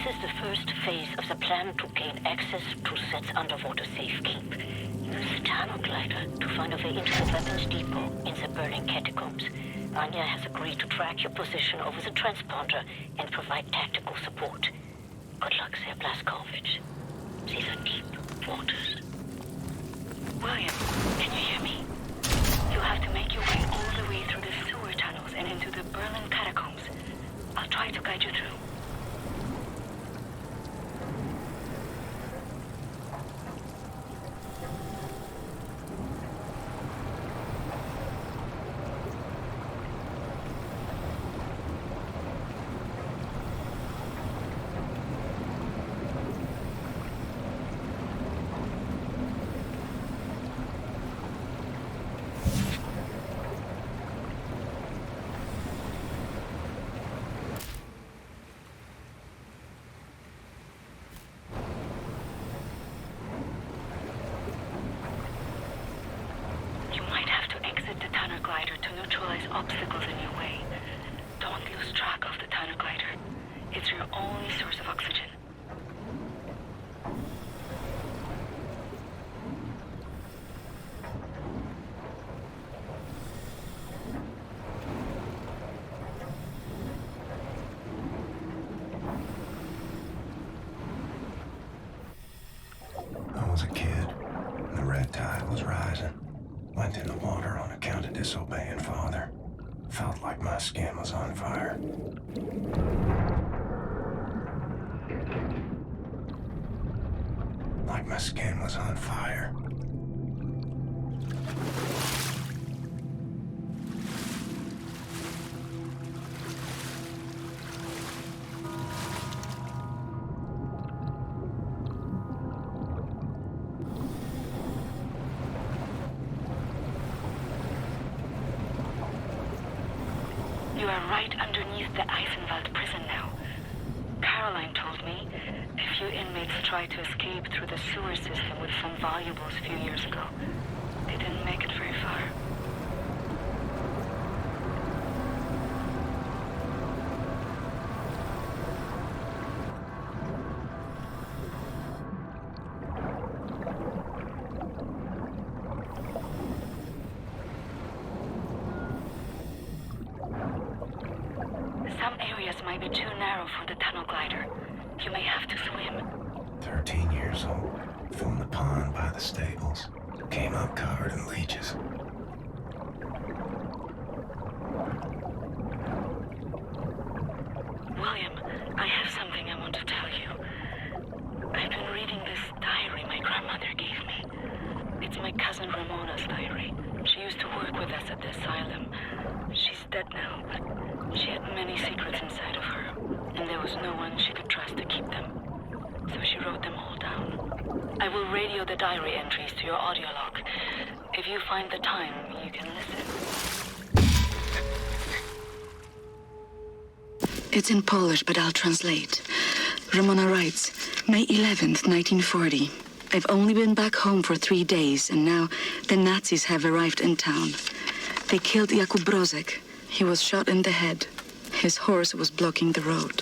This is the first phase of the plan to gain access to Set's underwater safekeep. Use the tunnel glider to find a way into the weapons depot in the burning catacombs. Anya has agreed to track your position over the transponder and provide tactical support. Good luck there, Blazkowicz. These are deep waters. William, can you hear me? You'll have to make your way all the way through the sewer tunnels and into the Berlin catacombs. I'll try to guide you through. Obstacles in your way. Don't lose track of the tunnel glider. It's your only source of oxygen. I was a kid. The red tide was rising. Went in the water on account of disobeying Father. Felt like my skin was on fire. Like my skin was on fire. You are right underneath the Eisenwald prison now. Caroline told me a few inmates tried to escape through the sewer system with some valuables a few years ago. They didn't make it very far. Some areas might be too narrow for the tunnel glider. You may have to swim. 13 years old. Filmed the pond by the stables. Came up covered in leeches. William, I have something I want to tell you. I've been reading this diary my grandmother gave me. It's my cousin Ramona's diary. She used to work with us at the asylum. She's dead now, but she had many secrets inside of her, and there was no one she could trust to keep them. So she wrote them all down. I will radio the diary entries to your audio log. If you find the time, you can listen. It's in Polish, but I'll translate. Ramona writes, May 11th, 1940. I've only been back home for 3 days, and now the Nazis have arrived in town. They killed Jakub Brozek. He was shot in the head. His horse was blocking the road.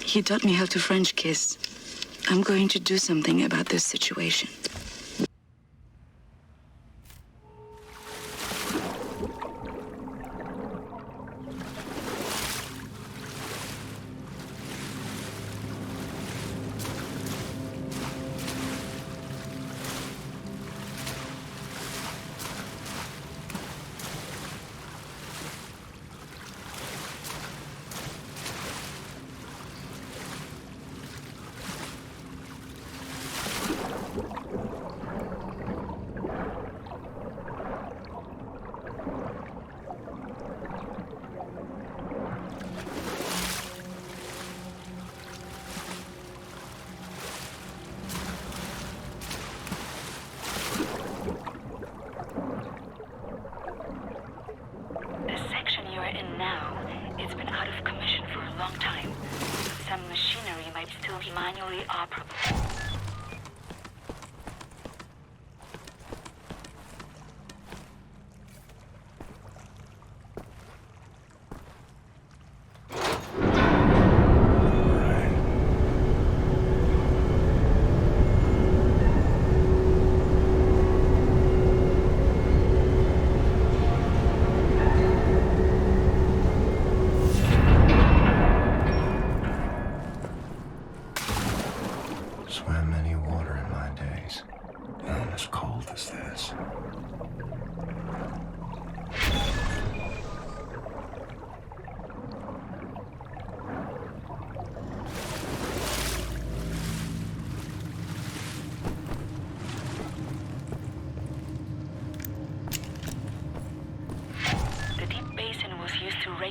He taught me how to French kiss. I'm going to do something about this situation. Manually operable.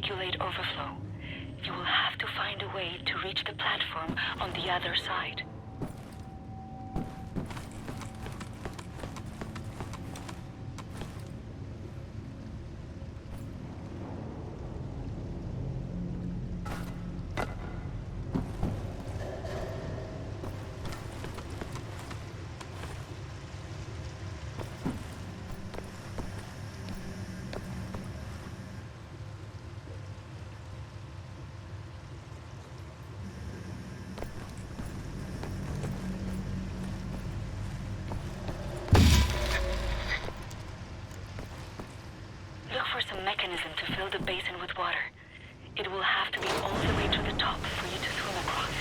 regulate overflow. You will have to find a way to reach the platform on the other side. Mechanism to fill the basin with water. It will have to be all the way to the top for you to swim across.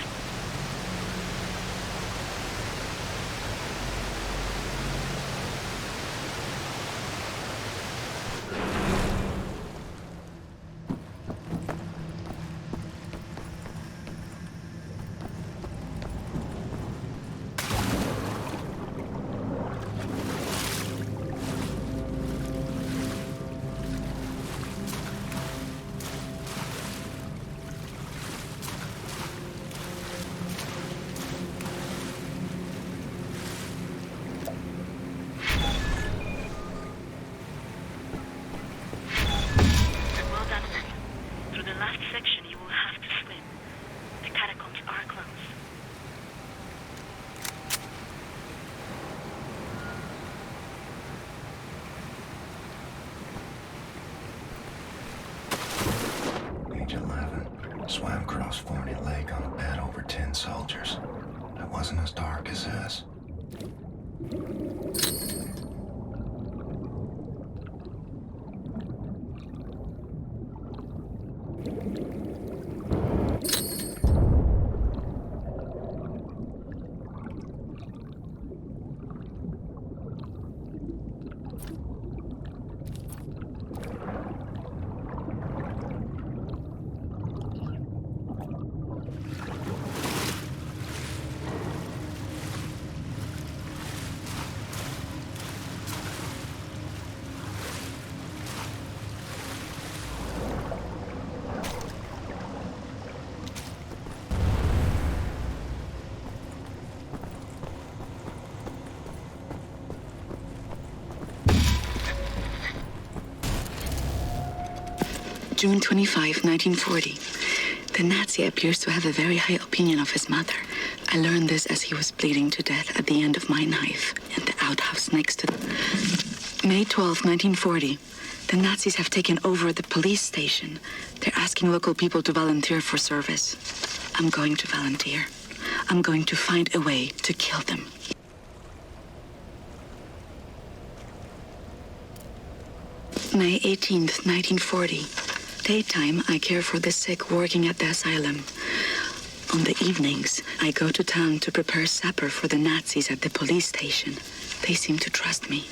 Swam across Forney Lake on a bed over 10 soldiers. It wasn't as dark as this. June 25, 1940. The Nazi appears to have a very high opinion of his mother. I learned this as he was bleeding to death at the end of my knife in the outhouse next to May 12, 1940. The Nazis have taken over the police station. They're asking local people to volunteer for service. I'm going to volunteer. I'm going to find a way to kill them. May 18th, 1940. Daytime, I care for the sick working at the asylum. On the evenings, I go to town to prepare supper for the Nazis at the police station. They seem to trust me.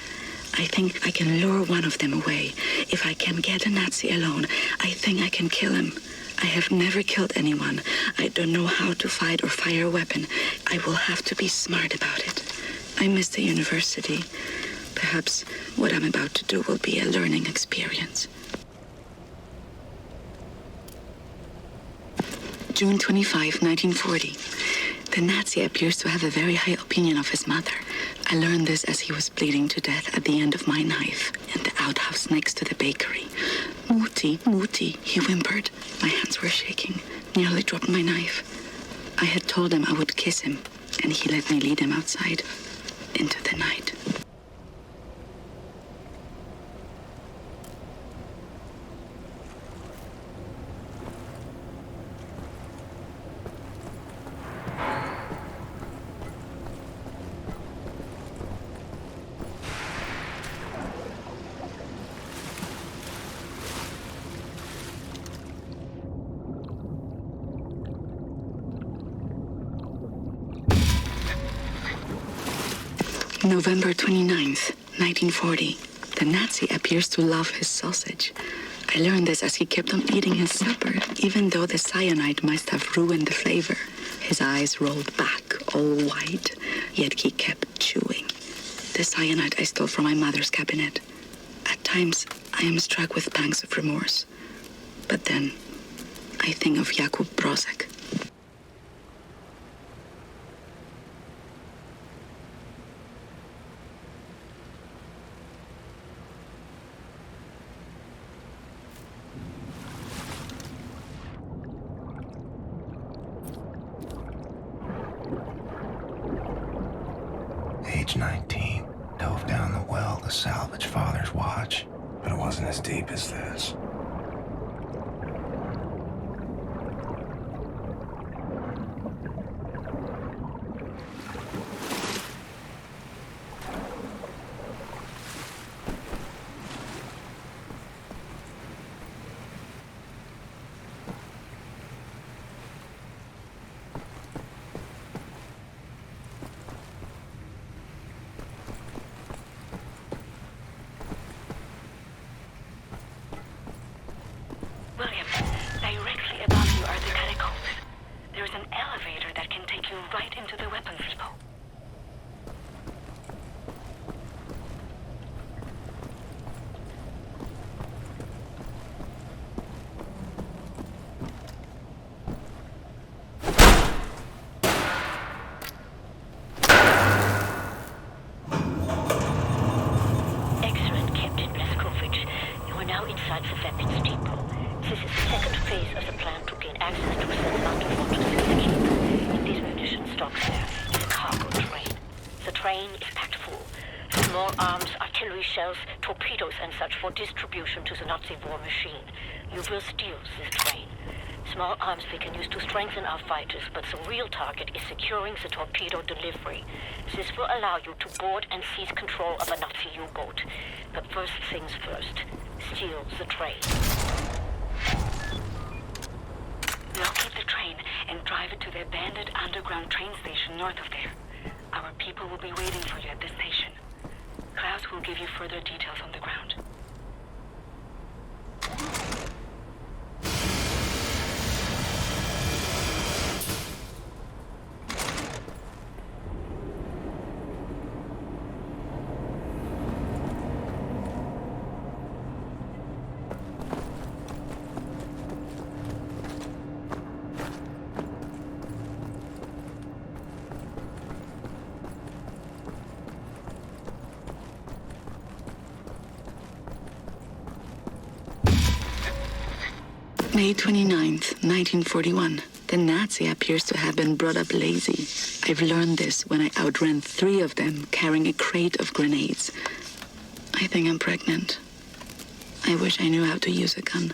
I think I can lure one of them away. If I can get a Nazi alone, I think I can kill him. I have never killed anyone. I don't know how to fight or fire a weapon. I will have to be smart about it. I miss the university. Perhaps what I'm about to do will be a learning experience. June 25, 1940. The Nazi appears to have a very high opinion of his mother. I learned this as he was bleeding to death at the end of my knife in the outhouse next to the bakery. Mutti, Mutti, he whimpered. My hands were shaking, nearly dropped my knife. I had told him I would kiss him, and he let me lead him outside into the night. November 29th, 1940. The Nazi appears to love his sausage. I learned this as he kept on eating his supper, even though the cyanide must have ruined the flavor. His eyes rolled back, all white, yet he kept chewing. The cyanide I stole from my mother's cabinet. At times, I am struck with pangs of remorse. But then, I think of Jakub Brozek. Age 19, dove down the well to salvage Father's watch, but it wasn't as deep as this. William, directly above you are the catacombs. There's an elevator that can take you right into the weapons depot. Excellent, Captain Blazkowicz. You are now inside the weapons depot. This is the second phase of the plan to gain access to the underwater safekeep. In these munition stocks there is a cargo train. The train is packed full. Small arms, artillery shells, torpedoes and such for distribution to the Nazi war machine. You will steal this train. Small arms we can use to strengthen our fighters, but the real target is securing the torpedo delivery. This will allow you to board and seize control of a Nazi U-boat. But first things first, steal the train. Locate the train and drive it to the abandoned underground train station north of there. Our people will be waiting for you at this station. Klaus will give you further details on the ground. May 29th, 1941. The Nazi appears to have been brought up lazy. I've learned this when I outran 3 of them carrying a crate of grenades. I think I'm pregnant. I wish I knew how to use a gun.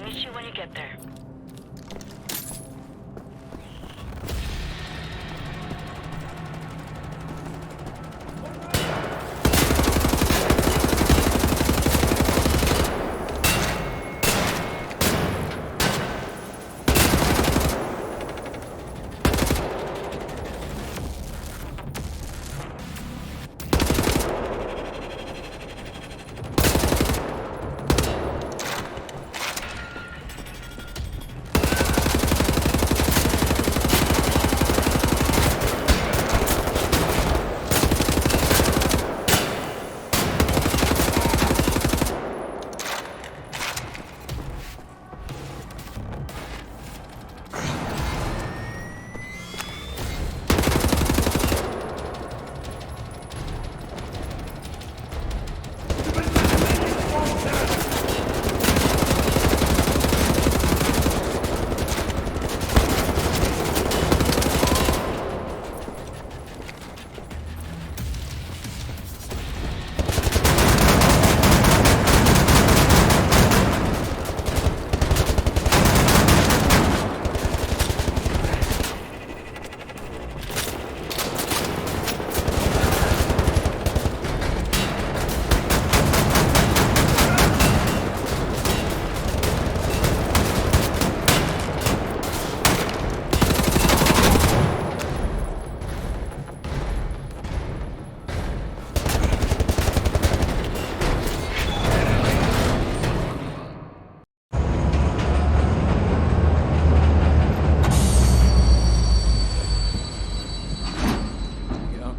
meet you when you get there.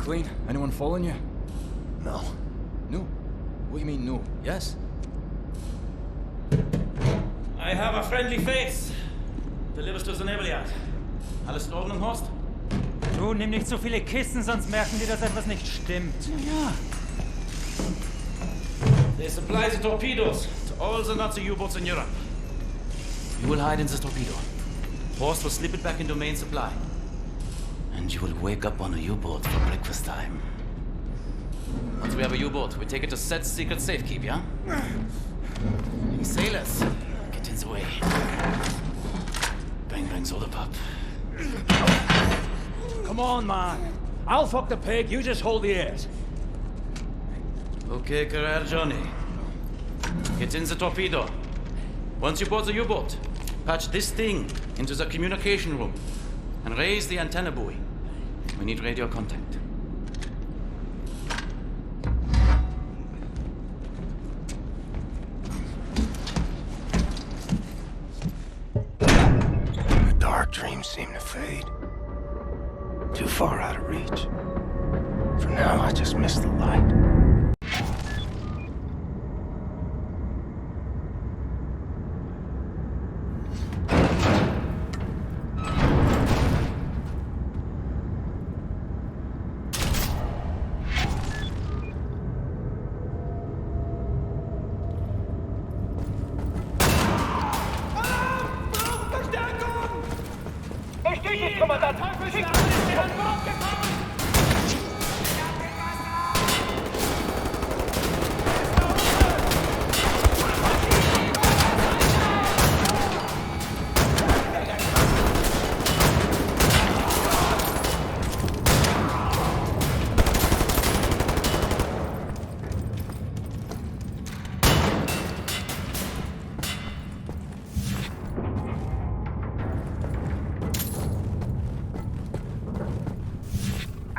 Clean? Anyone following you? No. No. What do you mean, no? Yes? I have a friendly face. Delivers to the Nebelyard. Alles in Ordnung, Horst? Du, nimm nicht so viele Kisten, sonst merken die, dass etwas nicht stimmt. Ja. They supply the torpedoes to all the Nazi U-boats in Europe. You will hide in the torpedo. Horst will slip it back into main supply. And you will wake up on a U-boat for breakfast time. Once we have a U-boat, we take it to Set's secret safekeep, yeah? You sailors, get in the way. Bang bang soda pop. Come on, man. I'll fuck the pig, you just hold the ears. Okay, Carrera Johnny. Get in the torpedo. Once you board the U-boat, patch this thing into the communication room and raise the antenna buoy. We need radio contact. The dark dreams seem to fade. Too far out of reach. For now, I just miss the light.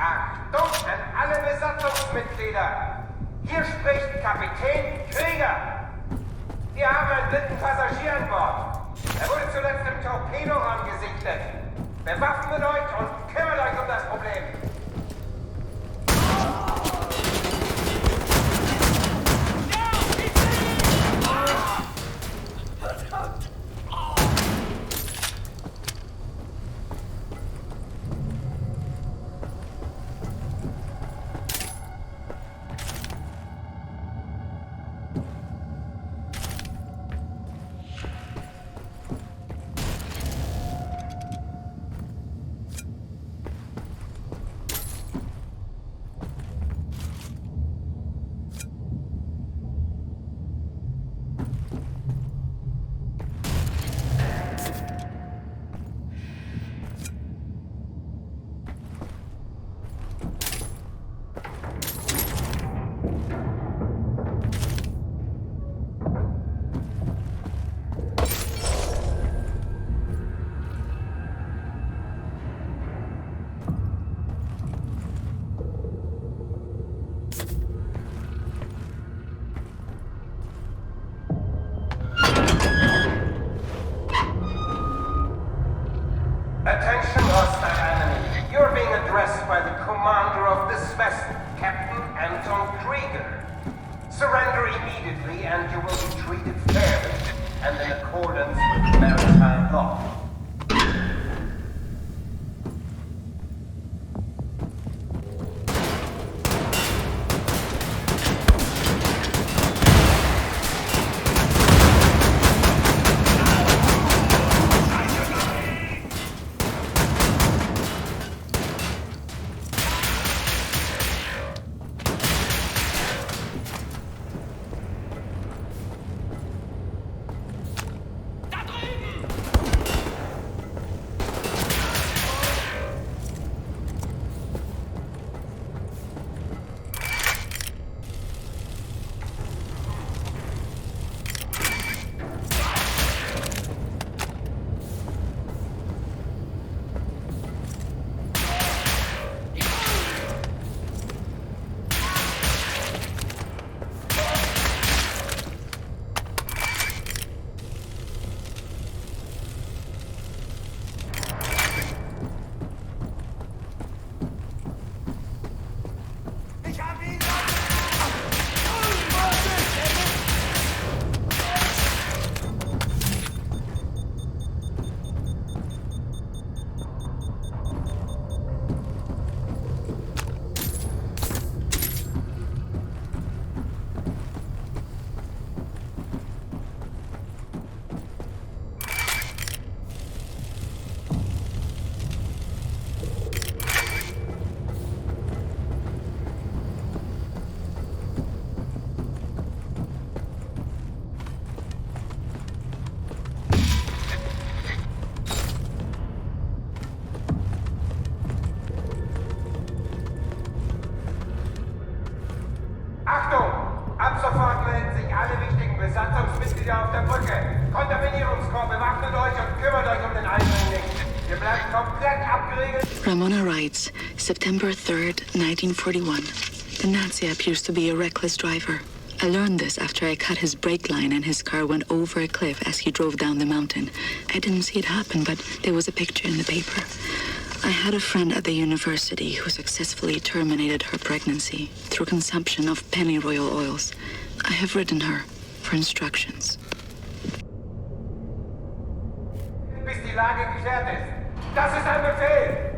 Achtung an alle Besatzungsmitglieder! Hier spricht Kapitän Krieger! Wir haben einen dritten Passagier an Bord. Er wurde zuletzt im Torpedoraum gesichtet. Bewaffnet euch und kümmert euch um das Problem. Attention, hostile enemy. You're being addressed by the commander of this vessel, Captain Anton Krieger. Surrender immediately and you will be treated fairly and in accordance with maritime law. Achtung! Ab sofort melden sich alle wichtigen Besatzungsmitglieder auf der Brücke. Kontaminierungskorps, bewaffnet euch und kümmert euch um den Eindringling. Ihr bleibt komplett abgeriegelt. Ramona writes, September 3rd, 1941. The Nazi appears to be a reckless driver. I learned this after I cut his brake line and his car went over a cliff as he drove down the mountain. I didn't see it happen, but there was a picture in the paper. I had a friend at the university who successfully terminated her pregnancy through consumption of pennyroyal oils. I have written her for instructions. Bis die Lage geklärt ist. Das ist ein Befehl!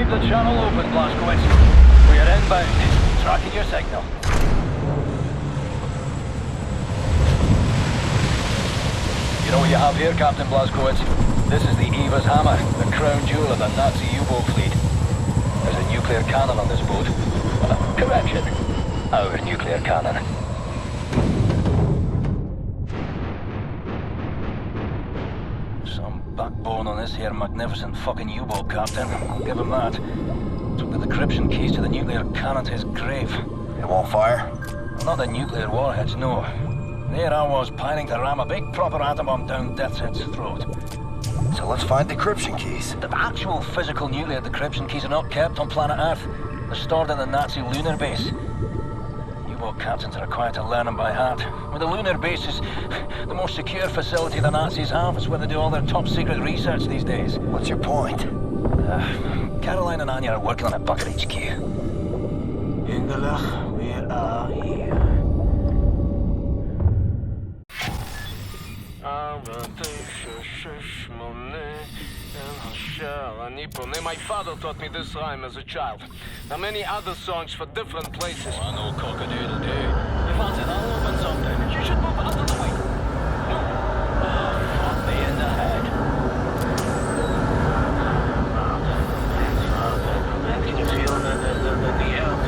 Keep the channel open, Blazkowicz. We are inbound. Tracking your signal. You know what you have here, Captain Blazkowicz? This is the Eva's Hammer, the crown jewel of the Nazi U-boat fleet. There's a nuclear cannon on this boat. Correction. Our nuclear cannon. Some backbone on this here magnificent fucking U-boat, Captain. I'll give him that. Took the decryption keys to the nuclear cannon to his grave. It won't fire? Not the nuclear warheads, no. There I was, pining to ram a big proper atom bomb down Deathhead's throat. So let's find decryption keys. The actual physical nuclear decryption keys are not kept on planet Earth. They're stored in the Nazi lunar base. U-boat captains are required to learn them by heart. Well, the lunar base is the most secure facility the Nazis have. It's where they do all their top secret research these days. What's your point? Caroline and Anya are working on a bucket HQ. Ingelach, we are here. My father taught me this rhyme as a child. There are many other songs for different places. Oh, no cock-a-doodle-doo. If I said I'll open something, you should move out of the way. No. Oh, fuck me in the head. Can you feel the earth?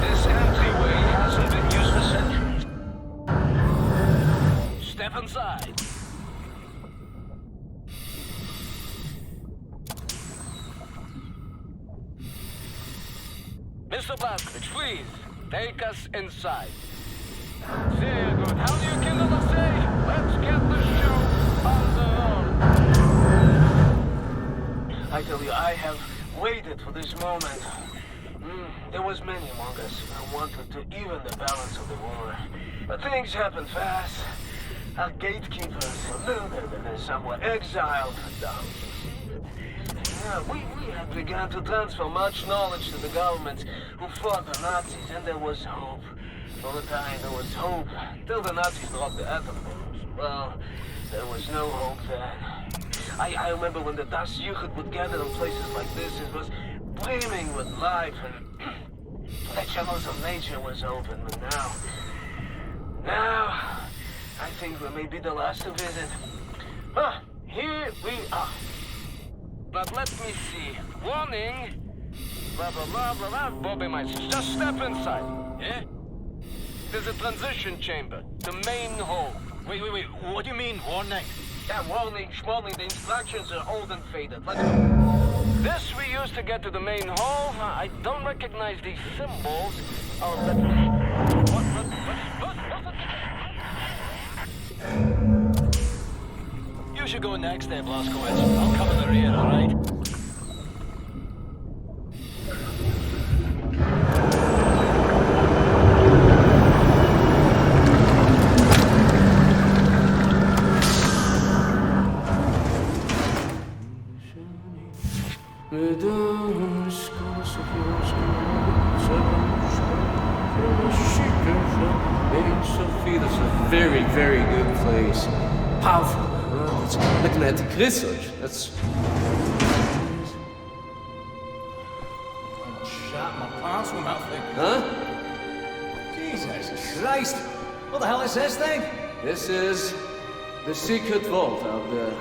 This entryway hasn't been used for centuries. Step inside. Mr. Blazkowicz, please, take us inside. Very good. How do you kindle the say? Let's get the show on the road. I tell you, I have waited for this moment. There was many among us who wanted to even the balance of the war. But things happened fast. Our gatekeepers were murdered and some were exiled down. We had begun to transfer much knowledge to the governments who fought the Nazis, and there was hope. For the time, there was hope, till the Nazis dropped the atom bombs. Well, there was no hope then. I remember when the Das Jugend would gather in places like this, it was brimming with life, and the channels of nature was open. But now, I think we may be the last to visit. Here we are. But let me see. Warning! Blah, blah, blah, blah, blah. Bobby mice. Just step inside. Yeah? There's a transition chamber. The main hall. Wait. What do you mean, warning? Yeah, warning, schwarning. The instructions are old and faded. Let's go. This we use to get to the main hall. I don't recognize these symbols. Oh, let me... What? You should go next there, Blazkowicz. I'll cover the rear, all right? That's a very, very good place. Powerful. It's magnetic research. That's... Shot my pants with my thing. Huh? Jesus Christ! What the hell is this thing? This is the secret vault out there.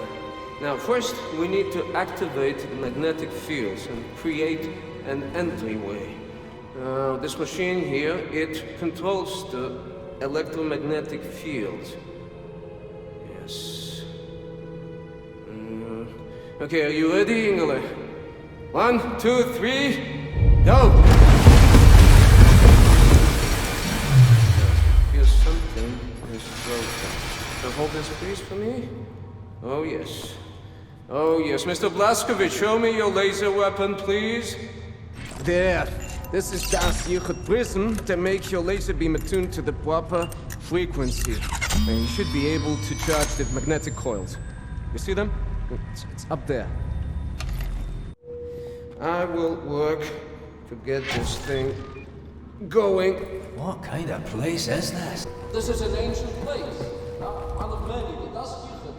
Now, first, we need to activate the magnetic fields and create an entryway. This machine here, it controls the electromagnetic field. Yes. Okay, are you ready, Ingele? 1, 2, 3, go! Here's something is broken. So hold this please for me? Oh yes. Oh yes, Mr. Blazkowicz, show me your laser weapon, please. There. This is Das Jugend prism to make your laser beam attuned to the proper frequency. And you should be able to charge the magnetic coils. You see them? It's up there. I will work to get this thing going. What kind of place is this? This is an ancient place. On the menu, the Das Jugend.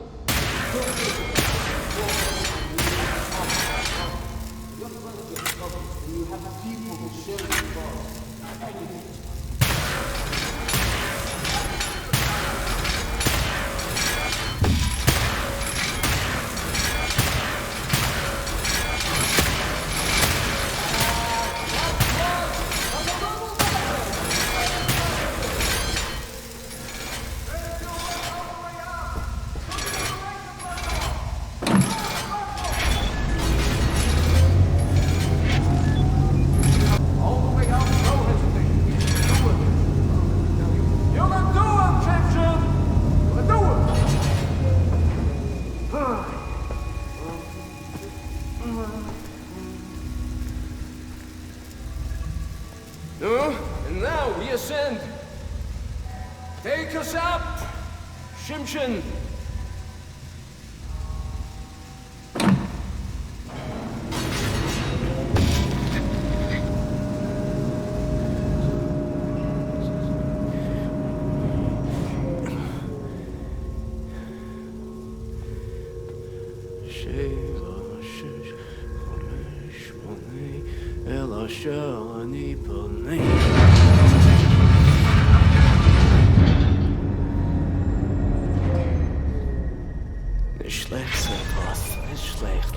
ascend. Take us up, Shimshin.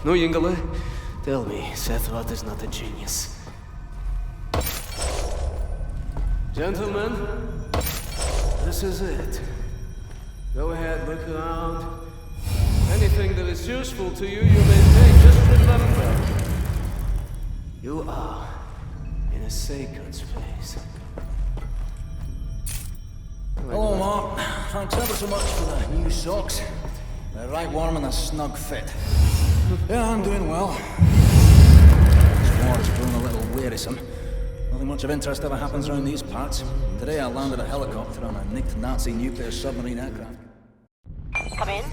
No, Yingale. Tell me, Sethvat is not a genius. Gentlemen, this is it. Go ahead, look around. Anything that is useful to you, you may take. Just remember, you are in a sacred space. Hello, Mark. Thanks ever so much for the new socks. They're right warm and a snug fit. Yeah, I'm doing well. This war is growing a little wearisome. Nothing much of interest ever happens around these parts. Today I landed a helicopter on a nicked Nazi nuclear submarine aircraft. Come in.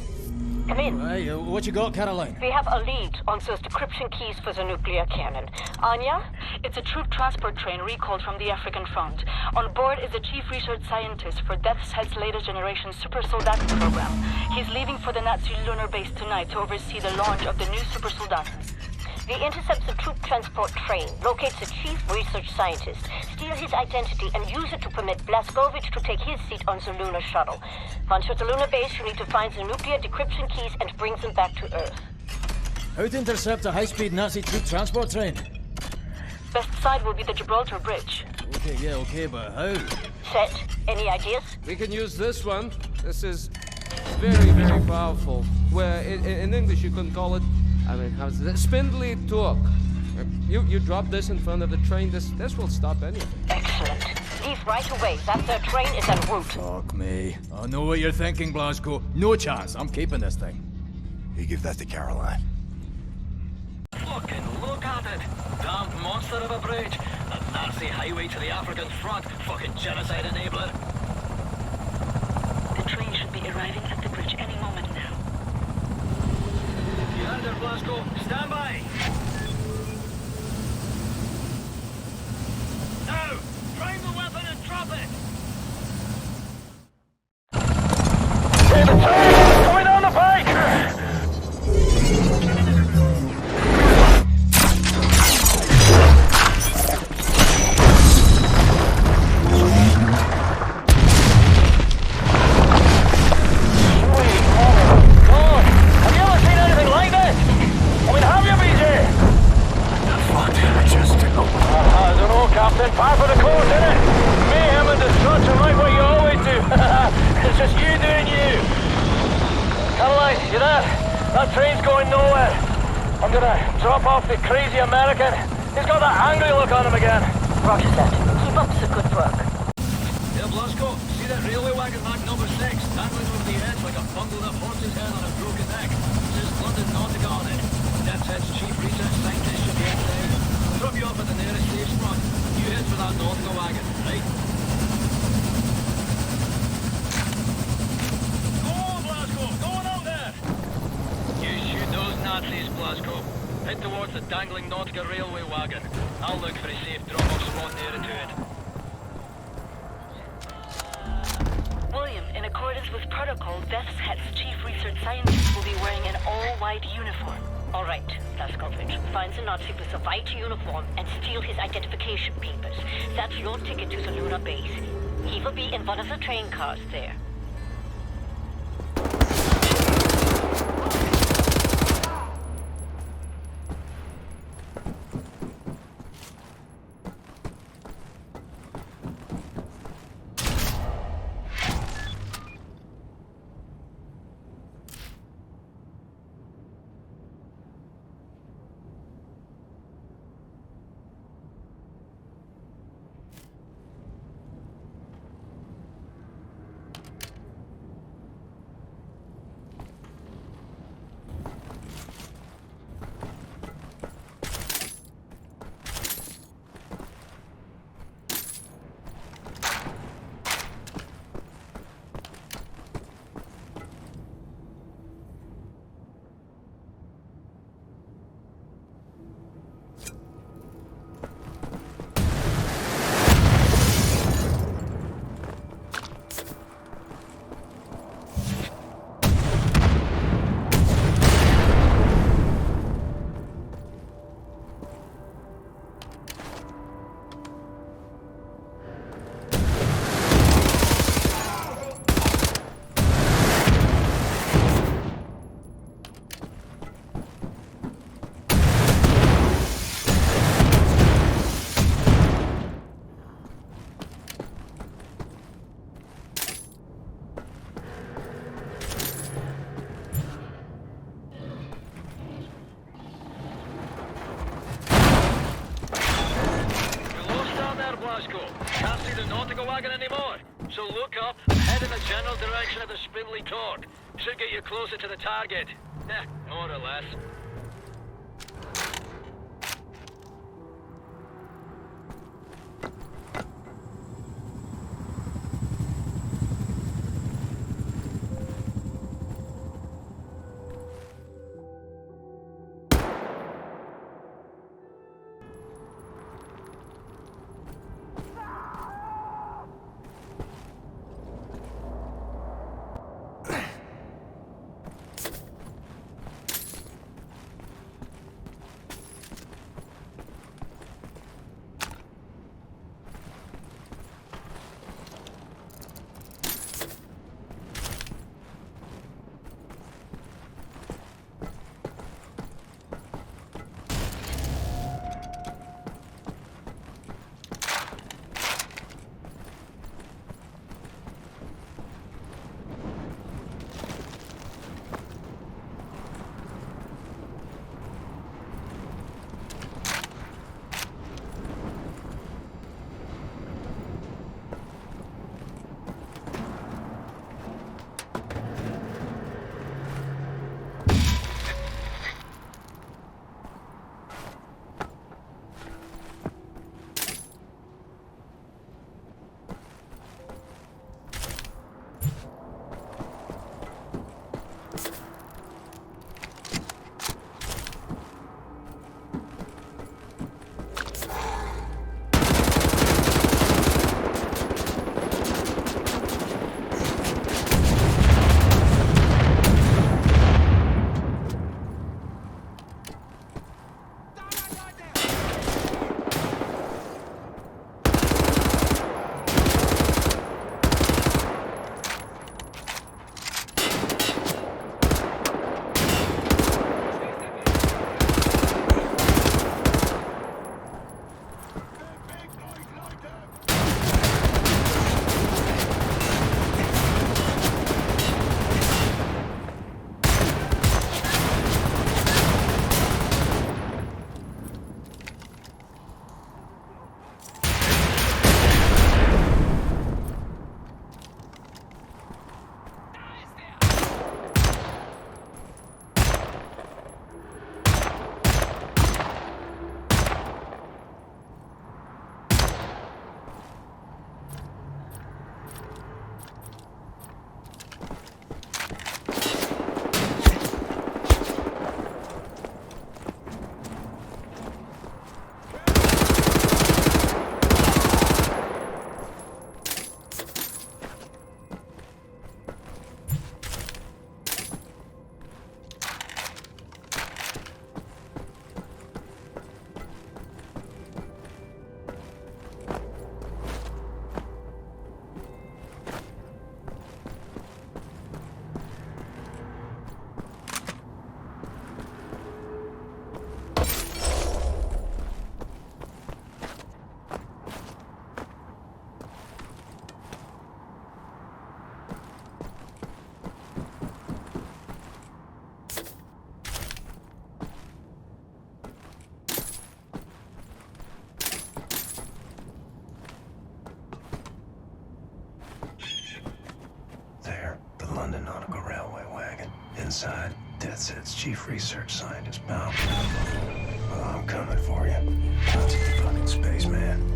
Come in. Hey, what you got, Caroline? We have a lead on those decryption keys for the nuclear cannon. Anya? It's a troop transport train recalled from the African front. On board is the chief research scientist for Death's Head's latest generation super soldat program. He's leaving for the Nazi lunar base tonight to oversee the launch of the new super soldat. We intercept the troop transport train, locate the chief research scientist, steal his identity, and use it to permit Blazkowicz to take his seat on the lunar shuttle. Once you're at the lunar base, you need to find the nuclear decryption keys and bring them back to Earth. How to intercept a high-speed Nazi troop transport train? Best side will be the Gibraltar Bridge. Okay, but how? Set, any ideas? We can use this one. This is very, very powerful. Where in English you can call it, how's it? Spindly torque. You drop this in front of the train, this will stop anything. Excellent. Leave right away. That their train is en route. Fuck me. I know what you're thinking, Blasco. No chance. I'm keeping this thing. You give that to Caroline. Fucking look at it! Damned monster of a bridge! A Nazi highway to the African front! Fucking genocide enabler! The train should be arriving at the bridge any moment now. You heard her, Blasco. Stand by! Now! Prime the weapon and drop it! Hey, the train! Coming down the pike! Captain, par for the course, innit? Mayhem and destruction like what you always do. It's just you doing you. Caroline, you there? That train's going nowhere. I'm gonna drop off the crazy American. He's got that angry look on him again. Roger that. Keep up the good work. Yeah, Blasco, see that railway wagon marked number 6, dangling over the edge like a bundled up horse's head on a broken neck. Says London Nautica on it. Death's Head's chief research scientist should be inside. I'll drop you off at the nearest safe spot. You head for that Nautica wagon, right? Go on, Blasco! Going out there! You shoot those Nazis, Blasco. Head towards the dangling Nautica railway wagon. I'll look for a safe drop-off spot nearer to it. William, in accordance with protocol, Death's Head's chief research scientist will be wearing an all-white uniform. All right, Blazkowicz. Find the Nazi with the white uniform and steal his identification papers. That's your ticket to the lunar base. He will be in one of the train cars there. the nautical wagon anymore. So look up, head in the general direction of the spindly torque. Should get you closer to the target. More or less. Inside, DeathSet's chief research scientist, Malcolm. Well, I'm coming for you. Nazi fucking spaceman.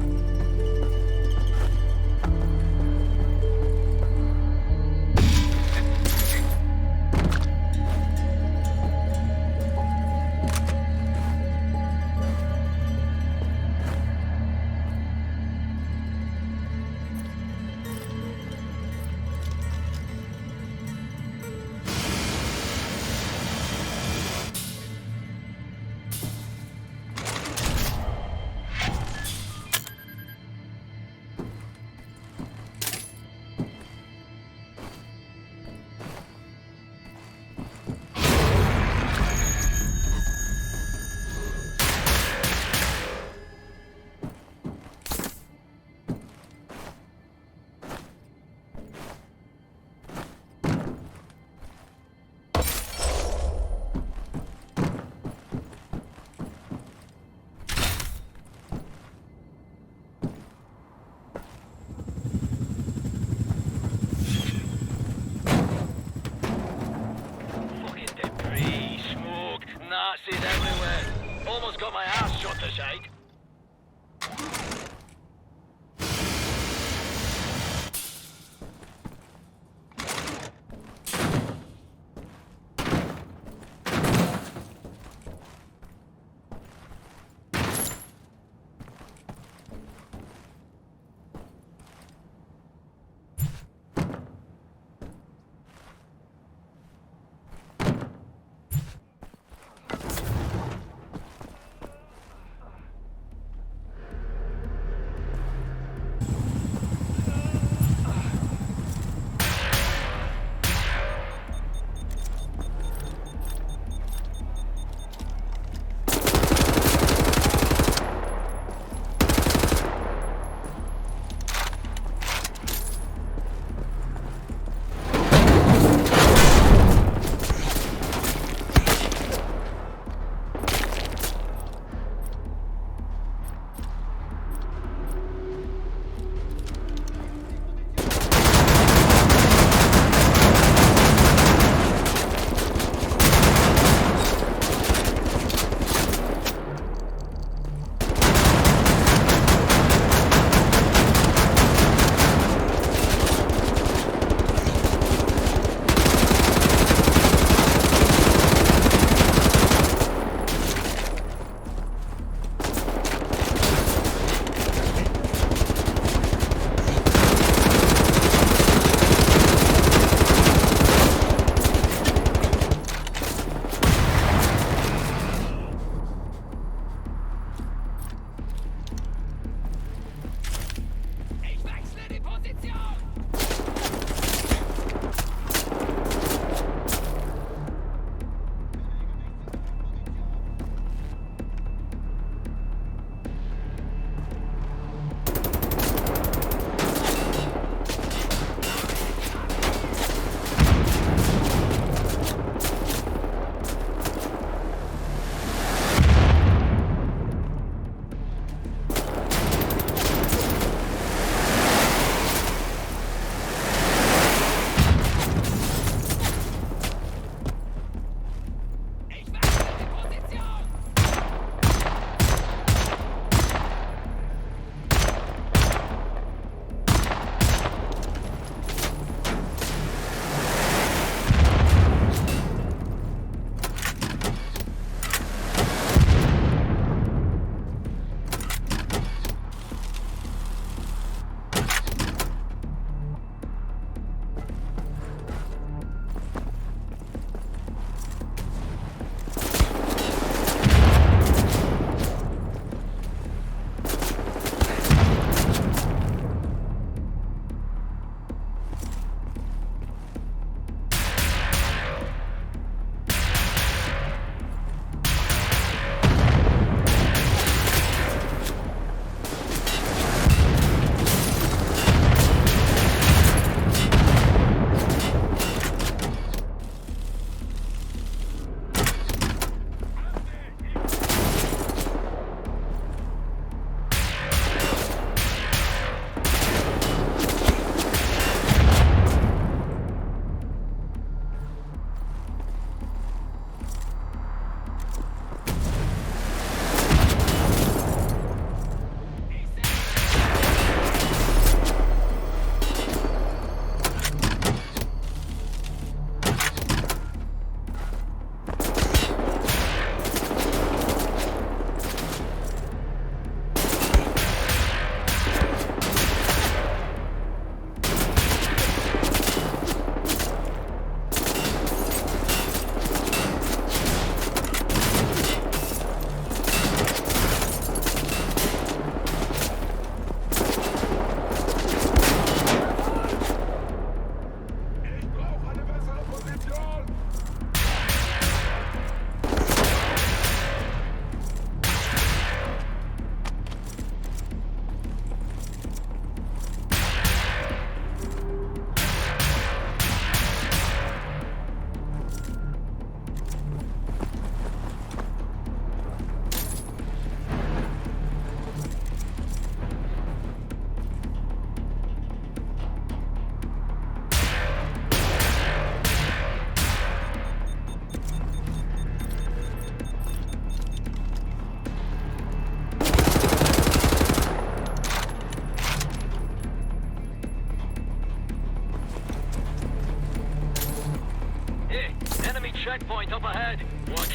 Nazis everywhere. Almost got my ass shot to shite.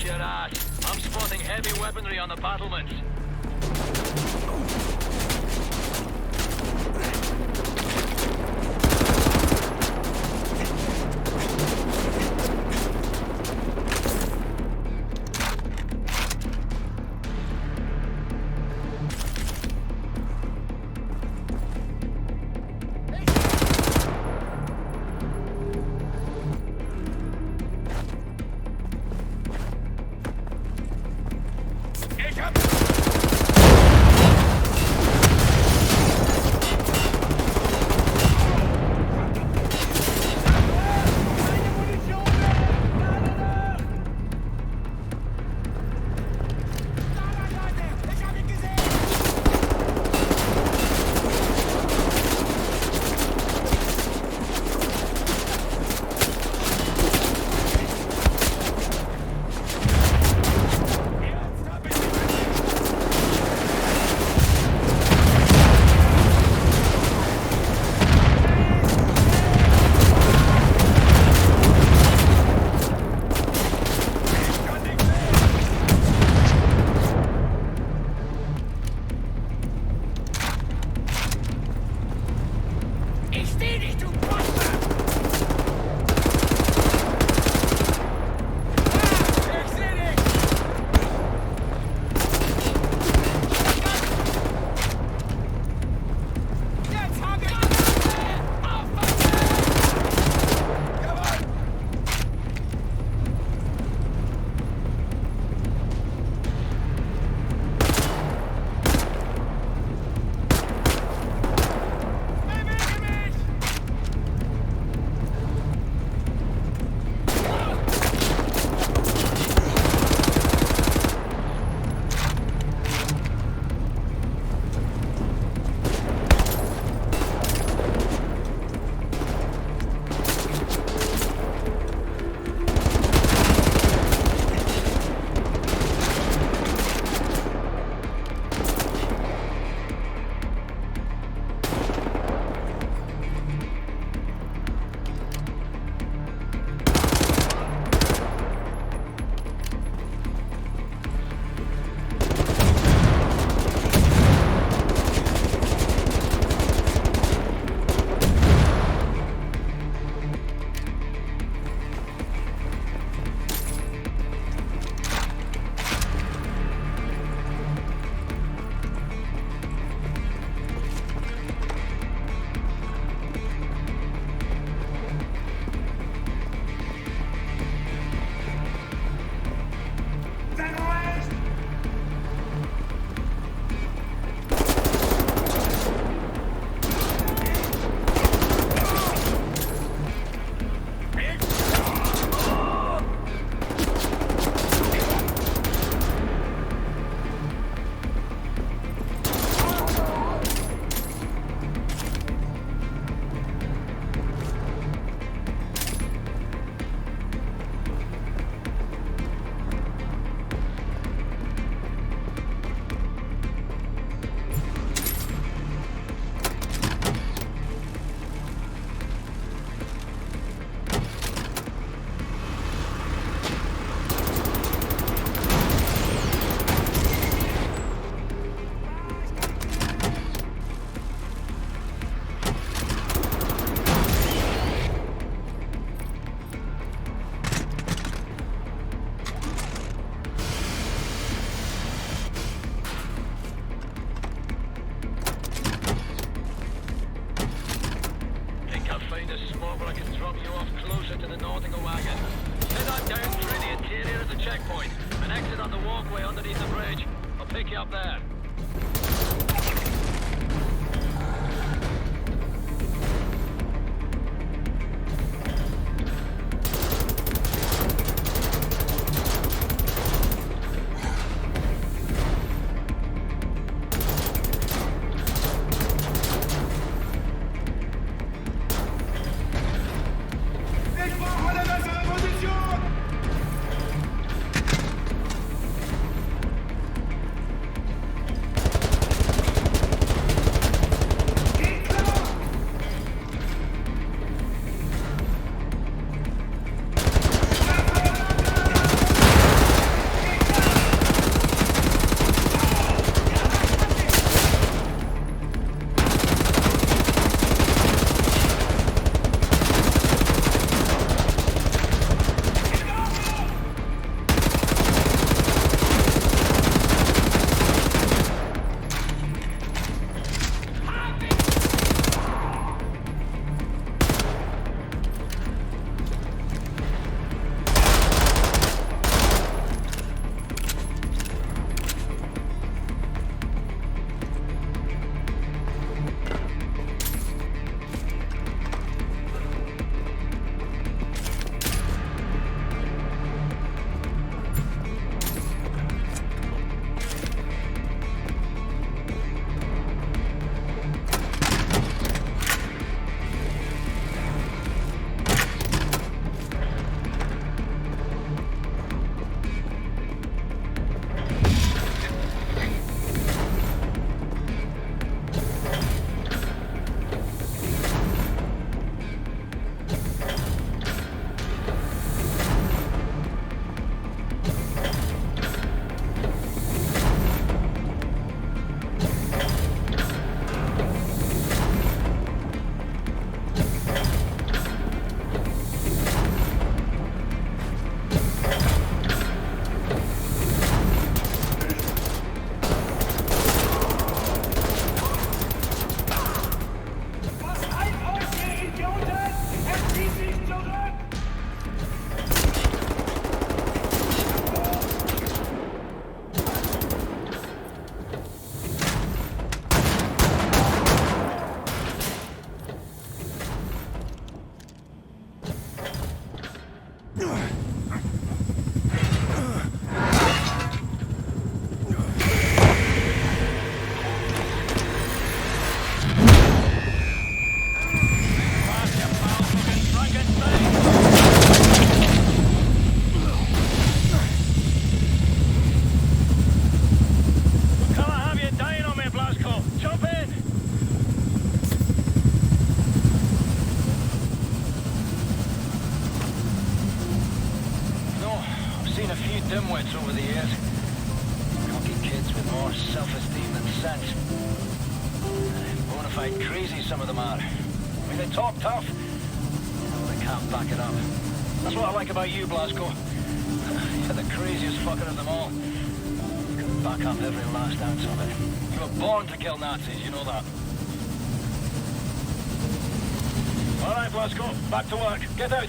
Kiss your ass. I'm spotting heavy weaponry on the battlements. Certified crazy, some of them are. I mean, they talk tough, but they can't back it up. That's what I like about you, Blasco. You're the craziest fucker of them all. You can back up every last ounce of it. You were born to kill Nazis, you know that. All right, Blasco, back to work. Get out.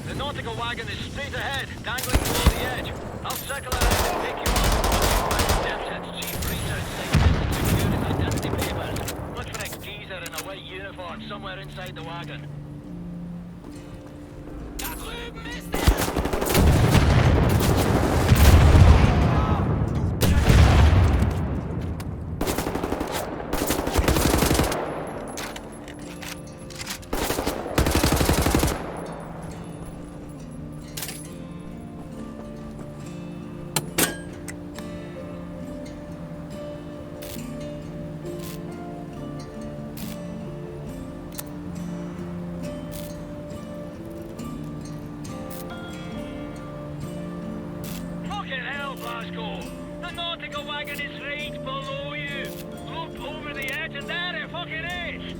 The nautical wagon is straight ahead, dangling below the edge. I'll circle around and pick you up. Delta's chief research site is secure his identity papers. Look for a geezer in a white uniform somewhere inside the wagon. Glasgow. The nautical wagon is right below you. Look over the edge and there it fucking is.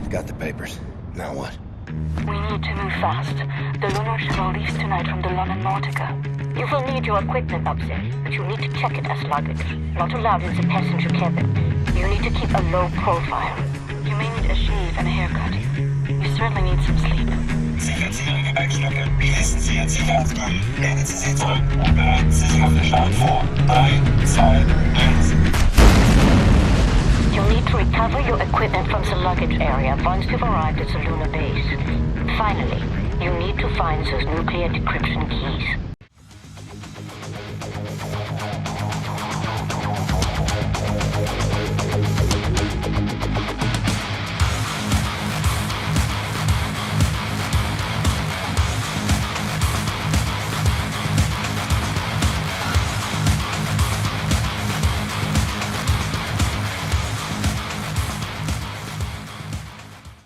Got the papers. Now what? We need to move fast. The Lunar shuttle leaves tonight from the London Nautica. You will need your equipment up there, but you need to check it as luggage. Not allowed in the passenger cabin. You need to keep a low profile. You may need a shave and a haircut. You certainly need some sleep. Sicherziehung Gepäckstücke. Wie lesen Sie Ihren Sicherheitsgürtel? Lehnen Sie sich zurück und bereiten Sie sich auf den Start vor. 3, 2, 1. You'll need to recover your equipment from the luggage area once you've arrived at the lunar base. Finally, you need to find those nuclear decryption keys.